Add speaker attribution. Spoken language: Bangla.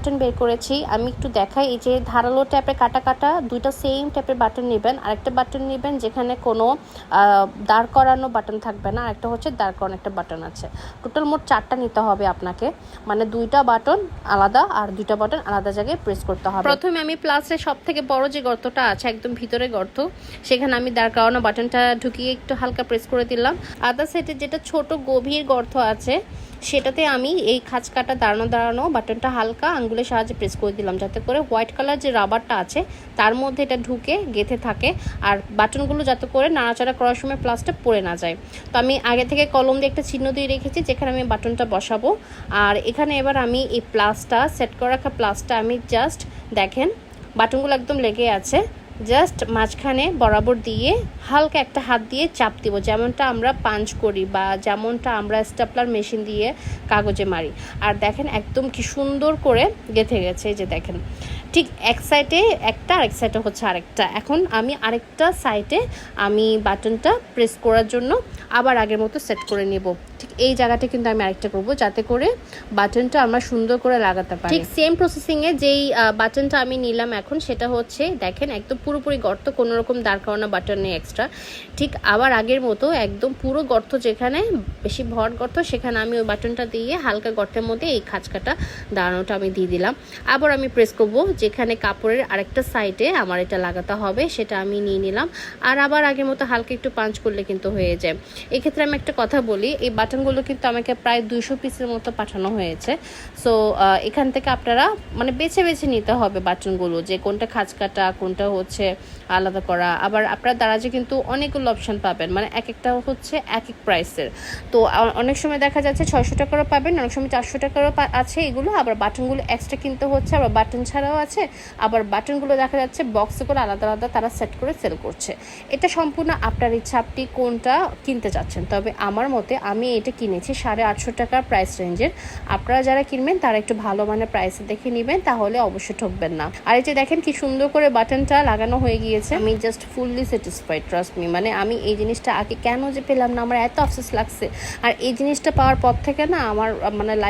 Speaker 1: বাটন বের করেছি। আমি একটু দেখাই, এই যে ধারালো টাইপের কাটা কাটা দুইটা সেম টাইপের বাটন নেবেন। আরেকটা বাটন নেবেন যেখানে কোনো দাঁড় করানো বাটন থাকবে না, আরেকটা হচ্ছে দাঁড় করানো একটা বাটন আছে। টোটাল মোট 4টা নিতে হবে আপনাকে, মানে 2টা বাটন আলাদা আর 2টা বাটন আলাদা জায়গায় প্রেস করতে হবে। প্রথমে আমি প্লাসের সব থেকে বড় যে গর্তটা আছে একদম ভিতরে গর্ত, সেখানে আমি দাঁড় করানো বাটনটা ঢুকিয়ে একটু হালকা প্রেস করে দিলাম। আদার সাইডে যেটা ছোট গভীর গর্ত আছে সেটাতে আমি এই খাঁজ কাটা দাঁড়ানো বাটনটা হালকা আঙ্গুলের সাহায্যে প্রেস করে দিলাম, যাতে করে হোয়াইট কালার যে রাবারটা আছে তার মধ্যে এটা ঢুকে গেঁথে থাকে, আর বাটনগুলো যাতে করে নাড়াচাড়া করার সময় প্লাসটা পড়ে না যায়। তো আমি আগে থেকে কলম দিয়ে একটা চিহ্ন দিয়ে রেখেছি যেখানে আমি বাটনটা বসাবো। আর এখানে এবার আমি এই প্লাসটা সেট করে রাখা প্লাসটা আমি জাস্ট দেখেন বাটনগুলো একদম লেগে আছে, জাস্ট মাঝখানে বরাবর দিয়ে হালকা একটা হাত দিয়ে চাপ দিব, যেমনটা আমরা পাঞ্চ করি বা যেমনটা আমরা স্টেপলার মেশিন দিয়ে কাগজে মারি। আর দেখেন একদম কি সুন্দর করে গেঁথে গেছে, এই যে দেখেন ঠিক এক সাইডে একটা আরেক সাইডে হচ্ছে আরেকটা। এখন আমি আরেকটা সাইডে আমি বাটনটা প্রেস করার জন্য আবার আগের মতো সেট করে নেব। ঠিক এই জায়গাটা কিন্তু আমি আরেকটা করব যাতে করে বাটনটা আমরা সুন্দর করে লাগাতে পারি। ঠিক সেম প্রসেসিংয়ে যেই বাটনটা আমি নিলাম এখন, সেটা হচ্ছে দেখেন একদম পুরোপুরি গর্ত, কোনো রকম দাঁড় করানো বাটন নেই এক্সট্রা। ঠিক আবার আগের মতো একদম পুরো গর্ত, যেখানে বেশি ভর গর্ত সেখানে আমি ওই বাটনটা দিয়ে হালকা গর্তের মধ্যে এই খাঁজকাটা দাঁড়ানোটা আমি দিয়ে দিলাম। আবার আমি প্রেস করব যেখানে কাপড়ের আরেকটা সাইডে আমার এটা লাগাতে হবে, সেটা আমি নিয়ে নিলাম। আর আবার আগের মতো হালকা একটু পাঞ্চ করলে কিন্তু হয়ে যায়। এক্ষেত্রে আমি একটা কথা বলি, এই বাটনগুলো কিন্তু আমাকে প্রায় 200 পিসের মতো পাঠানো হয়েছে। সো এখান থেকে আপনারা মানে বেছে বেছে নিতে হবে বাটনগুলো, যে কোনটা খাঁজ কাটা কোনটা হচ্ছে আলাদা করা। আবার আপনার দারাজে কিন্তু অনেকগুলো অপশান পাবেন, মানে এক একটা হচ্ছে এক এক প্রাইসের। তো অনেক সময় দেখা যাচ্ছে 600 টাকারও পাবেন, অনেক সময় 400 টাকারও আছে এগুলো। আবার বাটনগুলো এক্সট্রা কিনতে হচ্ছে, আবার বাটন ছাড়াও আছে। আবার বাটনগুলো দেখা যাচ্ছে বক্সে করে আলাদা আলাদা তারা সেট করে সেল করছে। এটা সম্পূর্ণ আপনার ইচ্ছা, আপনি কোনটা কিনতে চাচ্ছেন। তবে আমার মতে আমি এটা কিনেছি 850 টাকার প্রাইস রেঞ্জের। আপনারা যারা কিনবেন তারা একটু ভালো মানের প্রাইসে দেখে নেবেন, তাহলে অবশ্যই ঠকবেন না। আর এই যে দেখেন কি সুন্দর করে বাটনটা লাগানো হয়ে গিয়েছে। আমি just fully satisfied, trust me. মানে আমি এই জিনিসটা আগে কেন যে পেলাম না, আমার এত আফসোস লাগছে। আর এই জিনিসটা পাওয়ার পর থেকে না আমার মানে লাইফ